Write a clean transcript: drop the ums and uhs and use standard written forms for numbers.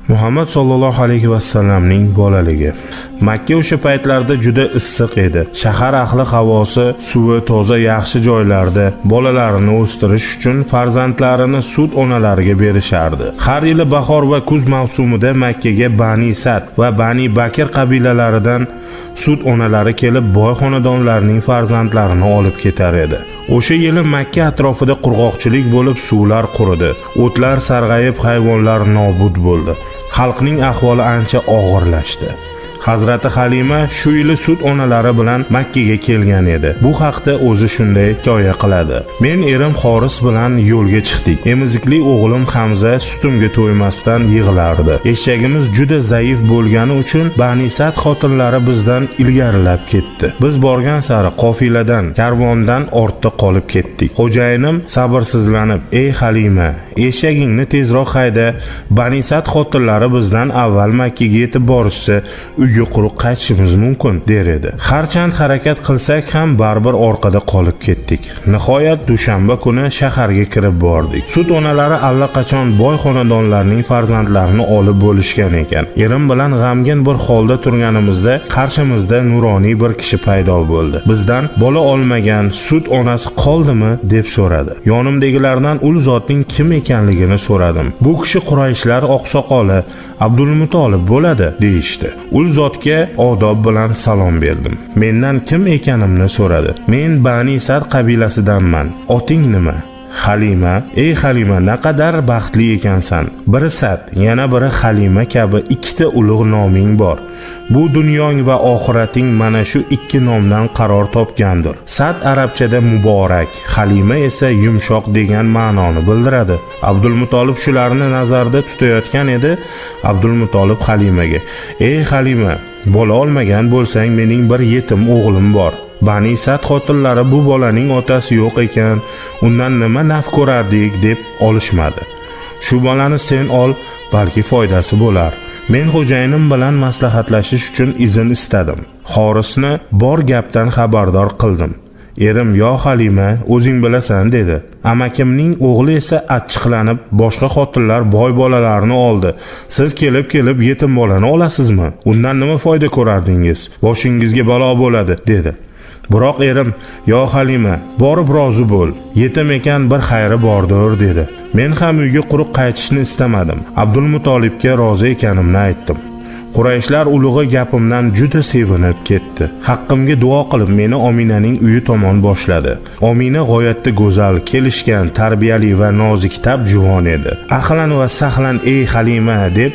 Muhammad sallallohu alayhi va sallamning bolaligi. Makka o'sha paytlarda juda issiq edi. Shahar ahli havosi, suvi toza yaxshi joylarda bolalarini o'stirish uchun farzandlarini sut onalariga berishardi. Har yili bahor va kuz mavsumida Makkaga Bani Sad va Bani Bakr qabilalaridan sut onalari kelib boy xonadonlarning farzandlarini olib ketar edi. O'sha yili Makka atrofida qurg'oqchilik bo'lib suvlar quridi, o'tlar sarg'ayib, hayvonlar nobud bo'ldi. Xalqning ahvoli ancha og'irlashdi. Hazrati Halima shu yili sut onalari bilan Makkaga kelgan edi. Bu haqda o'zi shunday hikoya qiladi. Men erim Xoris bilan yo'lga chiqdik. Emizikli o'g'lim Hamza sutimga to'ymasdan yig'lardi. Eshagimiz juda zaif bo'lgani uchun Bani Sad xotinlari bizdan ilgarilab ketdi. Biz borgan sari qofiladan, karvondan ortda qolib ketdik. Xo'jayinim sabrsizlanib: "Ey Halima, eshagingni tezroq hayda. Bani Sad xotinlari bizdan avval Makkaga yetib borishsa, uyga quruq qaytishimiz mumkin" der edi. Harchand harakat qilsak ham baribir orqada qolib ketdik. Nihoyat dushanba kuni shaharga kirib bordik. Sut onalari allaqachon boy xonadonlarning farzandlarini olib bo'lishgan ekan. Erim bilan g'amgin bir holda turganimizda qarshimizda nuroniy bir kishi paydo bo'ldi. Bizdan bola olmagan sut onasi qoldimi deb so'radi. Yonimdagilardan ul zotning kim ekanligini so'radim. Bu kishi Qurayshlar oqsoqoli Abdulmutolib bo'ladi deyishdi. Ul zotga odob bilan salom berdim. Mendan kim ekanimni so'radi. Men Bani Sad qabilasidanman. Oting nima? Halima. Ey Halima, naqadar baxtli ekansan. Biri Sad, yana biri Halima kabi ikkita ulug' noming bor. Bu dunyong va oxirating mana shu ikki nomdan qaror topgandir. Sad arabchada muborak, Halima esa yumshoq degan ma'noni bildiradi. Abdulmutolib shularni nazarda tutayotgan edi. Abdulmutolib Halimaga: "Ey Halima, bola olmagan bo'lsang, mening bir yetim o'g'lim bor. Bani Sad xotinlari bu bolaning otasi yo'q ekan, undan nima naf ko'rardik deb olishmadi. Shu bolani sen ol, balki foydasi bo'lar." Men xo'jayinim bilan maslahatlashish uchun izn istadim. Xorisni bor gapdan xabardor qildim. Erim: "Yo Halima, o'zing bilasan" dedi. Amakimning o'g'li esa achchiqlanib: "Boshqa xotinlar boy bolalarni oldi. Siz kelib yetim bolani olasizmi? Undan nima foyda ko'rardingiz? Boshingizga balo bo'ladi" dedi. Biroq erim: "Yo Halima, borib rozi bo'l. Yetim ekan bir xayri bordir" dedi. Men ham uyga quruq qaytishni istamadim. Abdulmutolibga rozi ekanimni aytdim. Qurayshlar ulug'i gapimdan juda sevinib ketdi. Haqqimga duo qilib meni Ominaning uyi tomon boshladi. Omina g'oyatda go'zal, kelishgan, tarbiyali va nozik tab juvon edi. "Ahlan va sahlan ey Halima" deb